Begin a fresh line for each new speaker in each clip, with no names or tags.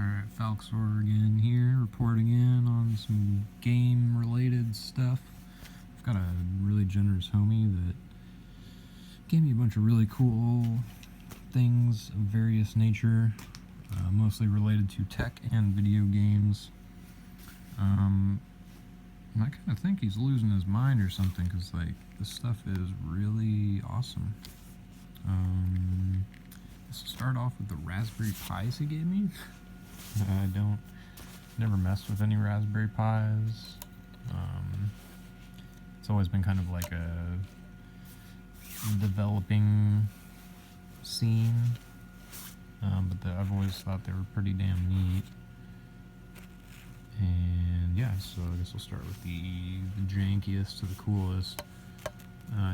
Alright, Falxor again here, reporting in on some game-related stuff. I've got a really generous homie that gave me a bunch of really cool things of various nature, mostly related to tech and video games. And I kind of think he's losing his mind or something, because like, this stuff is really awesome. Let's start off with the Raspberry Pis he gave me. I never messed with any Raspberry Pis. It's always been kind of like a developing scene, but I've always thought they were pretty damn neat. And yeah, so I guess we'll start with the jankiest to the coolest.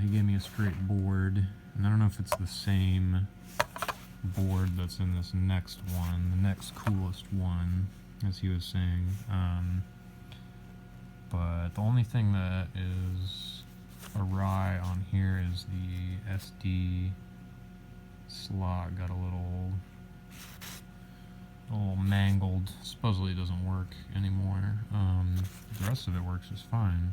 He gave me a straight board, and I don't know if it's the same board that's in this next one, the next coolest one, as he was saying. But the only thing that is awry on here is the SD slot got a little mangled. Supposedly it doesn't work anymore. The rest of it works just fine.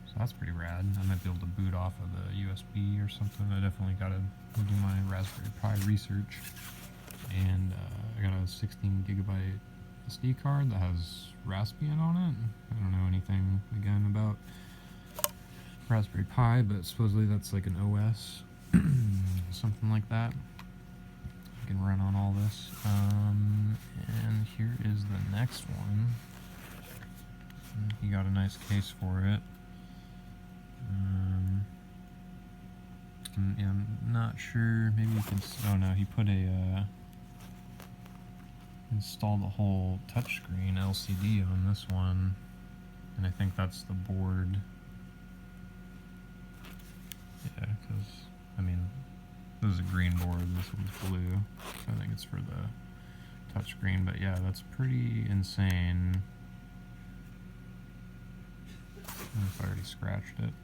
So that's pretty rad. I might be able to boot off of the USB or something. I definitely gotta do my Raspberry Pi research. And I got a 16 gigabyte SD card that has Raspbian on it. I don't know anything, again, about Raspberry Pi, but supposedly that's like an OS, something like that. I can run on all this. And here is the next one. He got a nice case for it. Yeah, I'm not sure, maybe you can, oh no, he put installed the whole touchscreen LCD on this one, and I think that's the board. Yeah, because, I mean, this is a green board, this one's blue, so I think it's for the touchscreen, but yeah, that's pretty insane. I don't know if I already scratched it.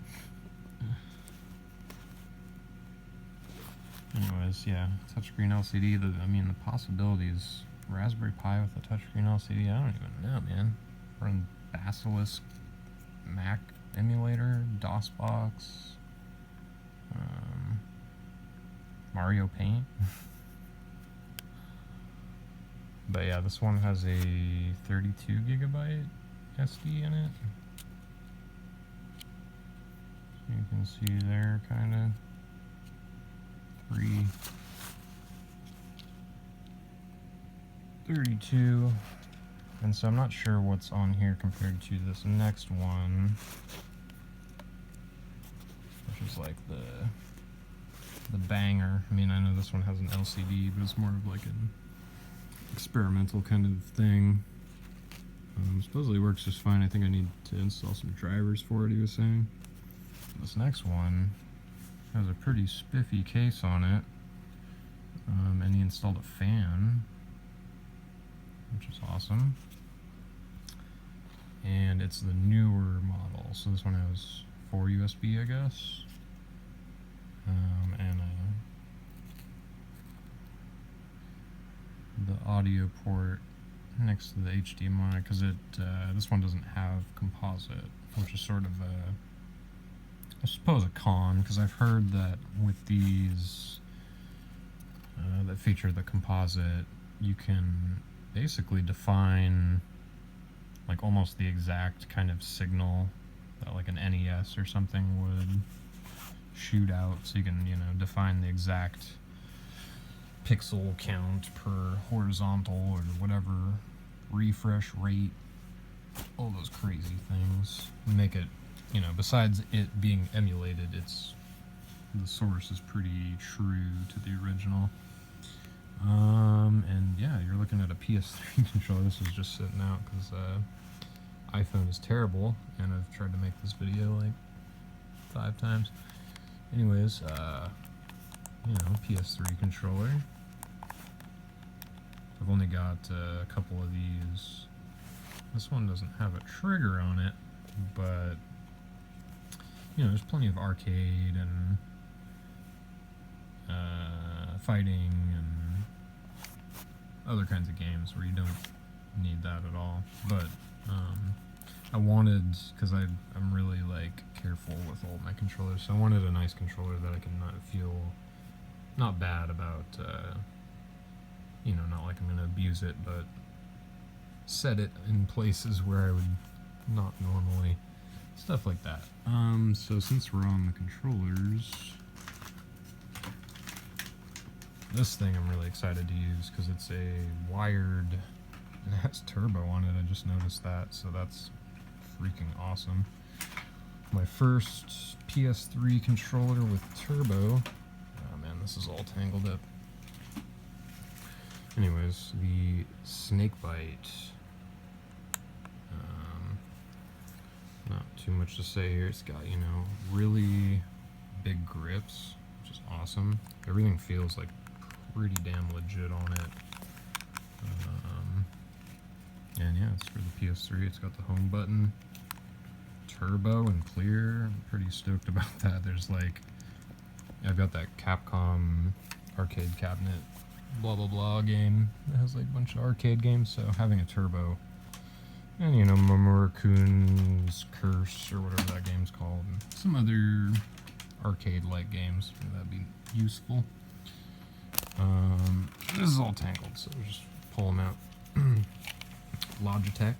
Anyways, yeah, touchscreen LCD, I mean, the possibilities. Raspberry Pi with a touchscreen LCD, I don't even know, man. Run Basilisk Mac emulator, DOSBox, Mario Paint. But yeah, this one has a 32 gigabyte SD in it. So you can see there, kind of. 32, and so I'm not sure what's on here compared to this next one, which is like the banger. I mean, I know this one has an LCD, but it's more of like an experimental kind of thing. Supposedly works just fine. I think I need to install some drivers for it, he was saying. This next one has a pretty spiffy case on it, and he installed a fan, which is awesome. And it's the newer model, so this one has 4 USB, I guess, and the audio port next to the HDMI, because this one doesn't have composite, which is sort of I suppose a con, because I've heard that with these that feature the composite, you can basically define like almost the exact kind of signal that like an NES or something would shoot out, so you can, you know, define the exact pixel count per horizontal or whatever, refresh rate, all those crazy things, make it, you know, besides it being emulated, the source is pretty true to the original. And yeah, you're looking at a PS3 controller. This is just sitting out because iPhone is terrible, and I've tried to make this video like 5 times. Anyways, you know, PS3 controller. I've only got a couple of these. This one doesn't have a trigger on it, but you know, there's plenty of arcade and fighting and other kinds of games where you don't need that at all. But I wanted, because I'm really like careful with all my controllers, so I wanted a nice controller that I can not feel not bad about, you know, not like I'm gonna abuse it, but set it in places where I would not normally, stuff like that. So since we're on the controllers, this thing I'm really excited to use because it's a wired, and it has turbo on it, I just noticed that, so that's freaking awesome. My first PS3 controller with turbo. Oh man, this is all tangled up. Anyways, the Snakebite. Not too much to say here. It's got, you know, really big grips, which is awesome. Everything feels like pretty damn legit on it. And yeah, it's for the PS3. It's got the home button, turbo and clear. I'm pretty stoked about that. There's like, I've got that Capcom arcade cabinet blah blah blah game that has like a bunch of arcade games, so having a turbo, and you know, Mamoru-kun's Curse or whatever that game's called, and some other arcade-like games, that'd be useful. This is all tangled, so we'll just pull them out. Logitech.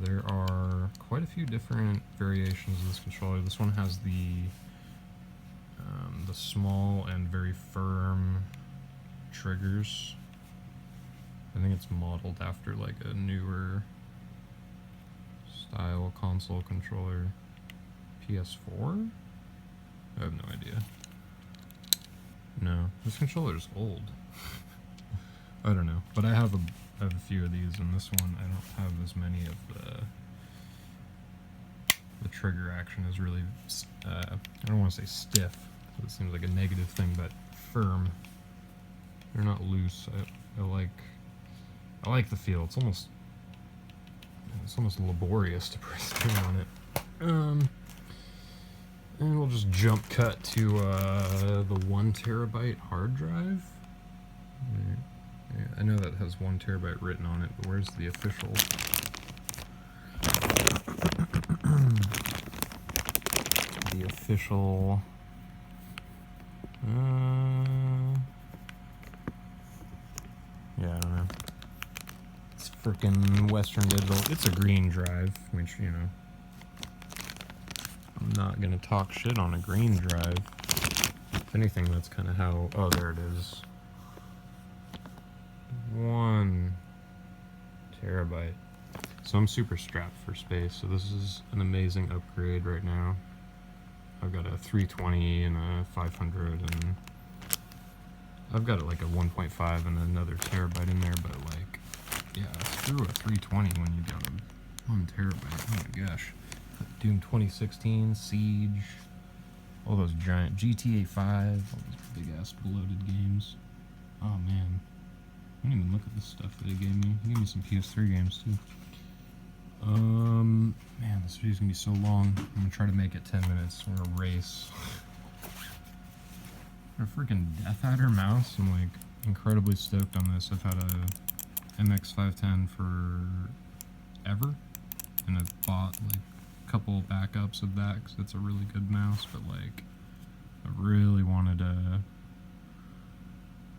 There are quite a few different variations of this controller. This one has the small and very firm triggers. I think it's modeled after like a newer style console controller. PS4? I have no idea. No, this controller is old. I don't know, but I have a few of these, and this one I don't have as many of the trigger action is really, I don't want to say stiff, it seems like a negative thing, but firm. They're not loose. I like the feel. It's almost laborious to press down on it. And we'll just jump cut to the 1 terabyte hard drive. Yeah, I know that has 1 terabyte written on it, but where's the official? The official. Yeah, I don't know. It's frickin' Western Digital. It's a green drive, which, you know, I'm not gonna talk shit on a green drive. If anything, that's kind of how. Oh, there it is. 1 terabyte. So I'm super strapped for space, so this is an amazing upgrade right now. I've got a 320 and a 500, and I've got like a 1.5 and another terabyte in there, but like, yeah, screw a 320 when you got a 1 terabyte. Oh my gosh. Doom 2016, Siege, all those giant GTA 5, all those big ass bloated games. Oh man. I didn't even look at the stuff that he gave me. He gave me some PS3 games too. Man, this video's gonna be so long. I'm gonna try to make it 10 minutes. We're gonna race. A freaking Death Adder mouse. I'm like incredibly stoked on this. I've had a MX510 forever, and I've bought like a couple backups of that because it's a really good mouse. But like, I really wanted a.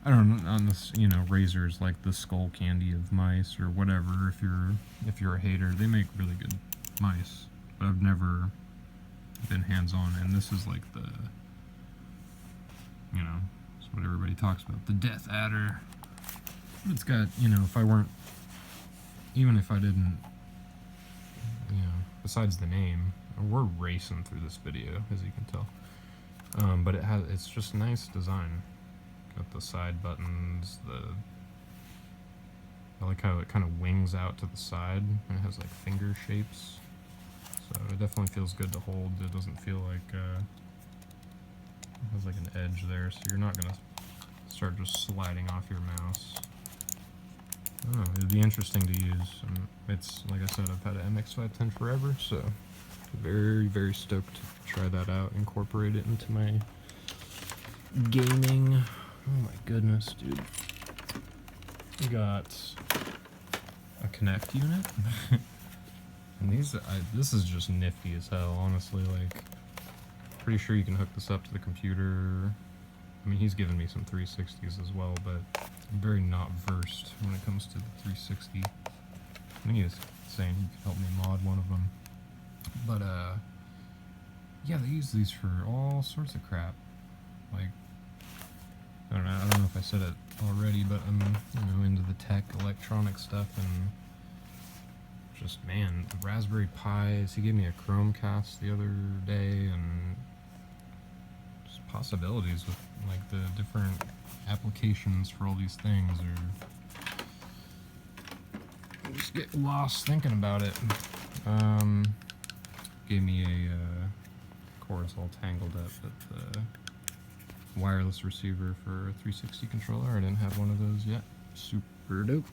I don't know, on this, you know, Razer's like the skull candy of mice or whatever. If you're a hater, they make really good mice, but I've never been hands-on, and this is like the, you know, it's what everybody talks about, the Death Adder. It's got, you know, even if I didn't, you know, besides the name, we're racing through this video, as you can tell. But it's just nice design. Got the side buttons, I like how it kind of wings out to the side, and it has like finger shapes, so it definitely feels good to hold. It doesn't feel like, it has like an edge there, so you're not gonna start just sliding off your mouse. I don't know, it'd be interesting to use. It's, like I said, I've had an MX510 forever, so very, very stoked to try that out, incorporate it into my gaming. Oh my goodness, dude. We got a Kinect unit. And this is just nifty as hell, honestly. Like, pretty sure you can hook this up to the computer. I mean, he's given me some 360s as well, but I'm very not versed when it comes to the 360. I think he was saying he could help me mod one of them. But, yeah, they use these for all sorts of crap. Like, I don't know if I said it already, but I'm, into the tech, electronic stuff, and just, man, the Raspberry Pis. He gave me a Chromecast the other day, and just possibilities with, like, the different applications for all these things are just get lost thinking about it. Gave me a, of course, all tangled up, but wireless receiver for a 360 controller. I didn't have one of those yet. Super dope.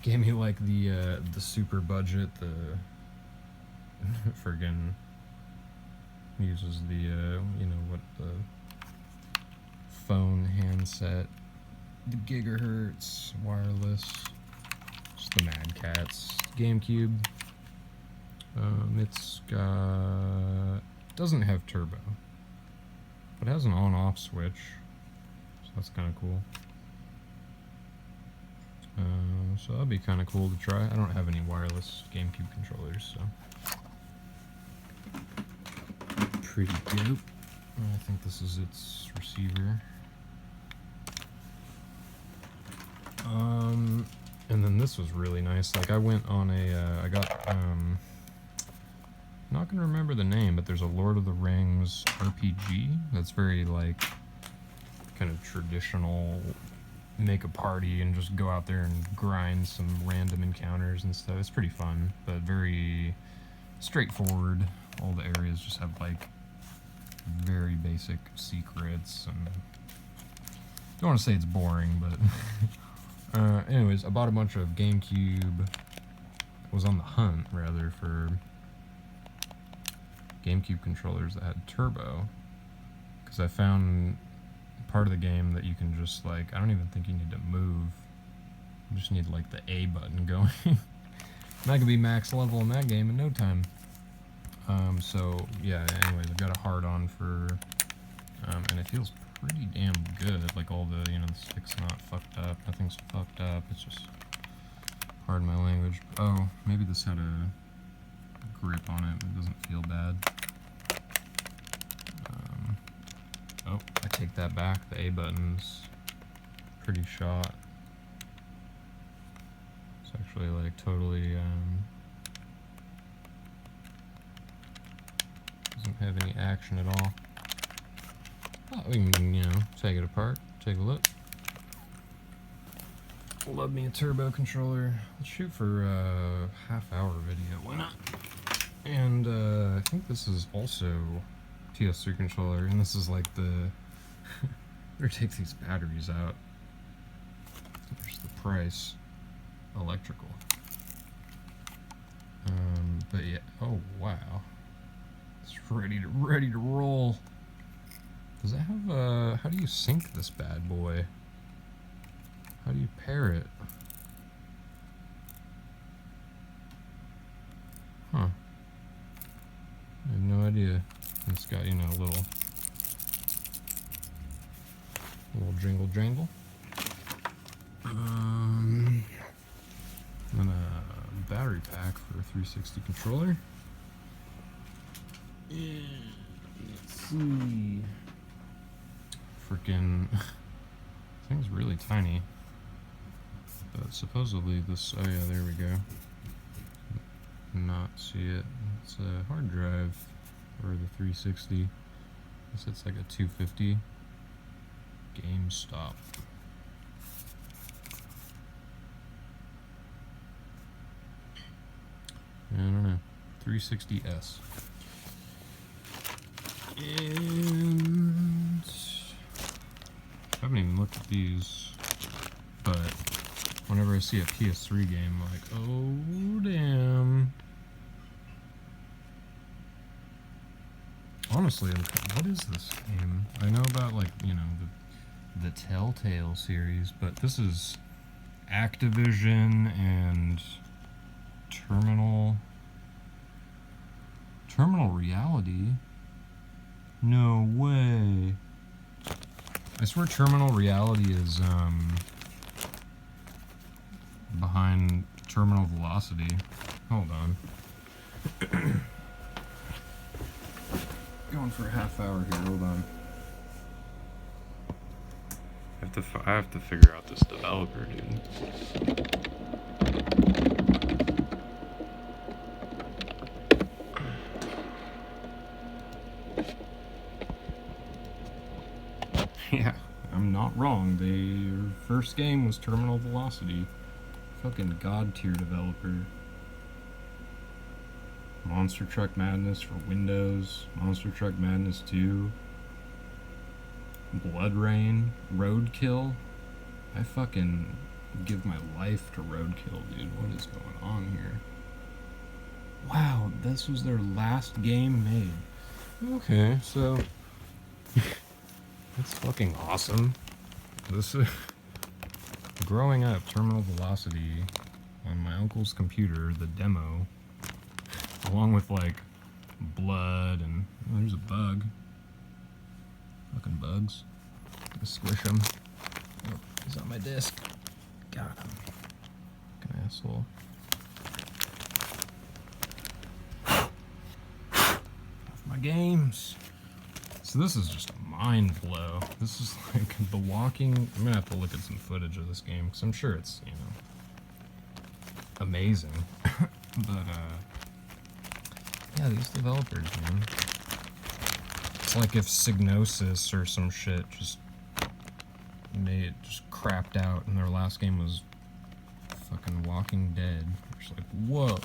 Gave me like the super budget, the friggin' uses the what the phone handset, the gigahertz wireless, just the Mad Catz GameCube. It's got, doesn't have turbo, but it has an on-off switch, so that's kind of cool. So that'd be kind of cool to try. I don't have any wireless GameCube controllers, so pretty dope. I think this is its receiver. And then this was really nice. Like, I went on I got, not gonna remember the name, but there's a Lord of the Rings RPG that's very, like, kind of traditional, make a party and just go out there and grind some random encounters and stuff. It's pretty fun, but very straightforward. All the areas just have, like, very basic secrets, and don't want to say it's boring, but anyways, I bought a bunch of GameCube, was on the hunt, rather, for GameCube controllers that had turbo, because I found part of the game that you can just, like, I don't even think you need to move, you just need, like, the A button going. And I could be max level in that game in no time. So, yeah, anyways, I've got a hard-on for, and it feels pretty damn good, like, all the, the stick's not fucked up, nothing's fucked up, it's just, pardon my language. Oh, maybe this had a grip on it, but it doesn't feel bad. Oh, I take that back, the A button's pretty shot. It's actually, like, totally, doesn't have any action at all. Oh, we can, take it apart, take a look. Love me a turbo controller. Let's shoot for a half-hour video, why not? And, I think this is also PS3 controller, and this is like the... Better take these batteries out. There's the price. Electrical. But yeah, oh wow. It's ready to roll. Does that have how do you sync this bad boy? How do you pair it? Huh. I have no idea. It's got, a little jingle jangle. And a battery pack for a 360 controller. And let's see. Freaking thing's really tiny. But supposedly this, oh yeah, there we go. Not see it. It's a hard drive for the 360. Guess it's like a 250. GameStop. I don't know. 360S. And I haven't even looked at these, but whenever I see a PS3 game, I'm like, oh damn. Honestly, what is this game? I know about, like, the Telltale series, but this is Activision and Terminal Reality? No way. I swear Terminal Reality is behind Terminal Velocity. Hold on. Going for a half hour here. Hold on. I have to figure out this developer, dude. Yeah, I'm not wrong. Their first game was Terminal Velocity. Fucking god tier developer. Monster Truck Madness for Windows, Monster Truck Madness 2, Blood Rain, Roadkill. I fucking give my life to Roadkill, dude. What is going on here? Wow, this was their last game made. Okay, so that's fucking awesome. This is growing up, Terminal Velocity on my uncle's computer, the demo, along with like blood and there's a bug. Fucking bugs. Gonna squish him. Oh, he's on my disc. Got him. Fucking asshole. Off my games. So this is just a mind blow. This is like the walking. I'm gonna have to look at some footage of this game because I'm sure it's, you know, amazing. But yeah, these developers, man. It's like if Psygnosis or some shit just crapped out and their last game was fucking Walking Dead. It's like, whoa.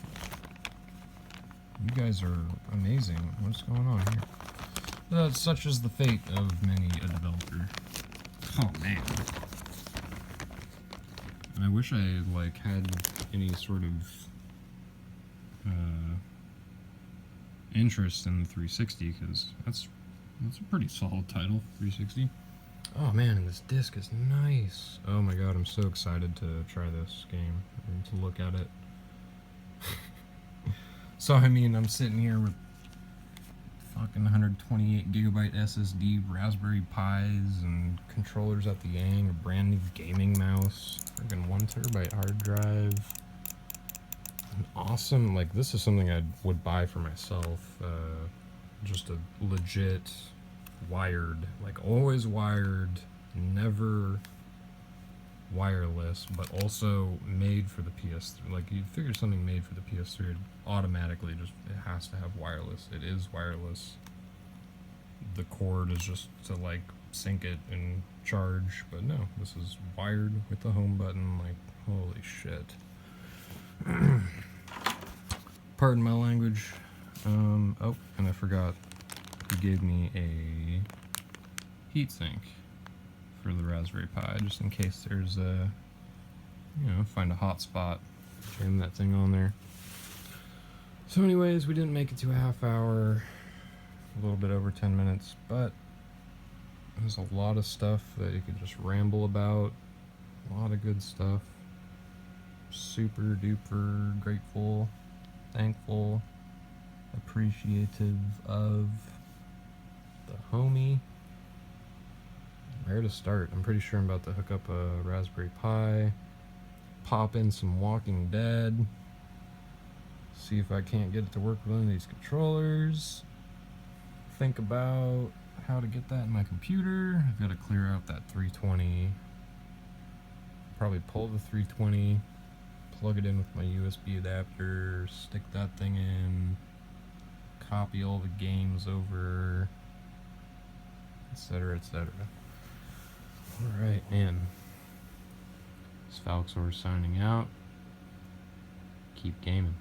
You guys are amazing. What's going on here? Such is the fate of many a developer. Oh man. And I wish I like had any sort of interest in the 360 because that's a pretty solid title, 360. Oh man, and this disc is nice. Oh my god, I'm so excited to try this game and to look at it. So I mean, I'm sitting here with fucking 128 gigabyte SSD, Raspberry Pis, and controllers at the Yang, a brand new gaming mouse, freaking 1 terabyte hard drive. An awesome, like this is something I would buy for myself. Just a legit wired, like always wired, never wireless, but also made for the PS3. Like you figure something made for the PS3, automatically just it has to have wireless. It is wireless. The cord is just to like sync it and charge, but no, this is wired with the home button. Like holy shit. Pardon my language. Oh, and I forgot. He gave me a heatsink for the Raspberry Pi, just in case there's a, you know, find a hot spot, jam that thing on there. So anyways, we didn't make it to a half hour, a little bit over 10 minutes, but there's a lot of stuff that you could just ramble about, a lot of good stuff. Super duper grateful, thankful, appreciative of the homie. Where to start? I'm pretty sure I'm about to hook up a Raspberry Pi, pop in some Walking Dead, see if I can't get it to work with one of these controllers, think about how to get that in my computer. I've got to clear out that 320, probably pull the 320, plug it in with my USB adapter, stick that thing in, copy all the games over, etc., etc. Alright, and this Falxor signing out. Keep gaming.